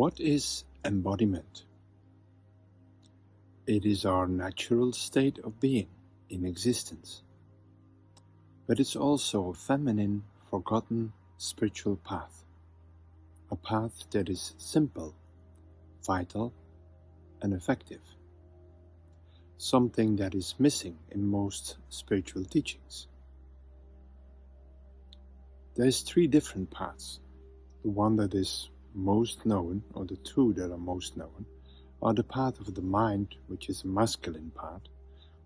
What is embodiment? It is our natural state of being in existence. But it's also a feminine, forgotten spiritual path. A path that is simple, vital, and effective. Something that is missing in most spiritual teachings. There's three different paths. The one that is most known, or the two that are most known, are the path of the mind, which is a masculine part,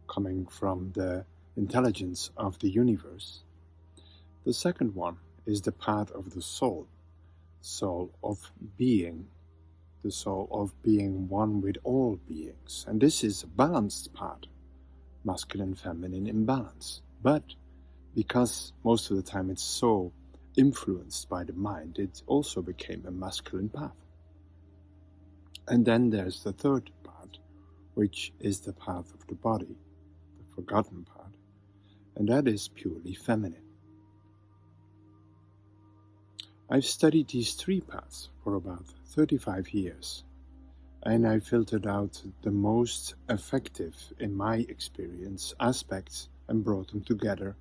coming from the intelligence of the universe. The second one is the path of the soul of being, the soul of being one with all beings. And this is a balanced part, masculine, feminine in balance. But because most of the time it's so influenced by the mind, it also became a masculine path. And then there's the third part, which is the path of the body, the forgotten part, and that is purely feminine. I've studied these three paths for about 35 years, and I filtered out the most effective, in my experience, aspects and brought them together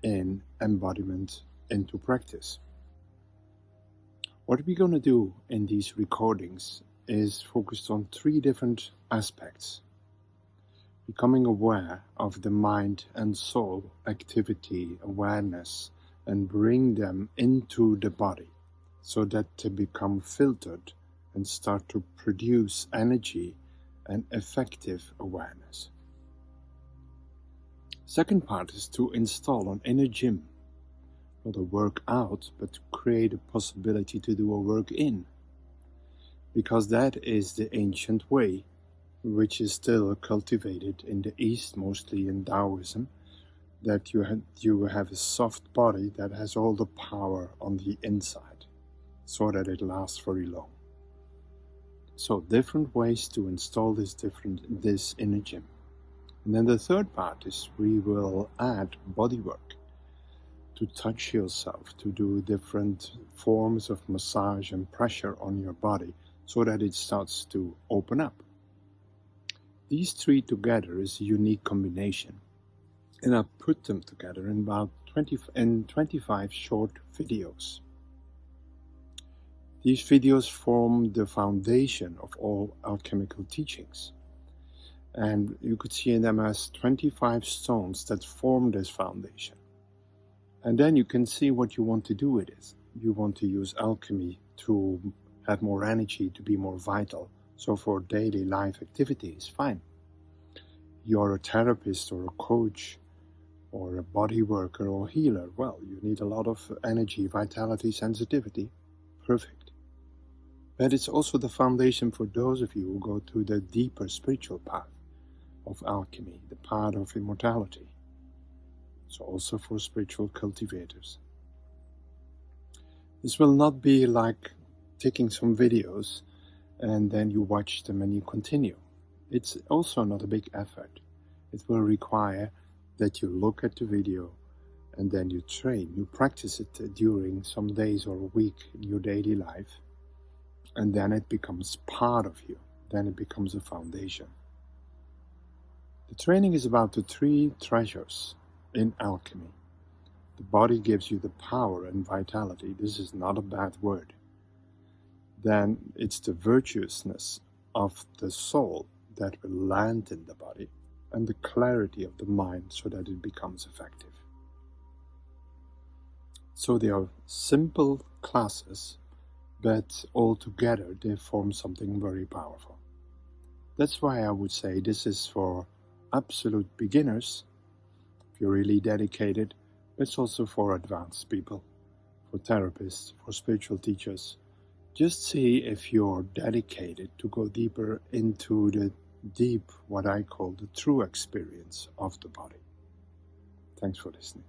in embodiment into practice. What we're going to do in these recordings is focused on three different aspects. Becoming aware of the mind and soul activity, awareness, and bring them into the body so that they become filtered and start to produce energy and effective awareness. Second part is to install an inner gym. Not a work out, but to create a possibility to do a work in. Because that is the ancient way, which is still cultivated in the East, mostly in Taoism, that you have a soft body that has all the power on the inside, so that it lasts very long. So different ways to install this inner gym. And then the third part is we will add bodywork. To touch yourself, to do different forms of massage and pressure on your body so that it starts to open up. These three together is a unique combination, and I put them together in about 25 short videos. These videos form the foundation of all alchemical teachings, and you could see them as 25 stones that form this foundation. And then you can see what you want to do with it. You want to use alchemy to have more energy, to be more vital. So for daily life activities, fine. You're a therapist or a coach or a body worker or healer. Well, you need a lot of energy, vitality, sensitivity. Perfect. But it's also the foundation for those of you who go to the deeper spiritual path of alchemy, the path of immortality. So also for spiritual cultivators. This will not be like taking some videos and then you watch them and you continue. It's also not a big effort. It will require that you look at the video and then you train, you practice it during some days or a week in your daily life, and then it becomes part of you. Then it becomes a foundation. The training is about the three treasures in alchemy. The body gives you the power and vitality. This is not a bad word. Then it's the virtuousness of the soul that will land in the body, and the clarity of the mind so that it becomes effective. So they are simple classes, but all together they form something very powerful. That's why I would say this is for absolute beginners. If you're really dedicated, it's also for advanced people, for therapists, for spiritual teachers. Just see if you're dedicated to go deeper into the deep, what I call the true experience of the body. Thanks for listening.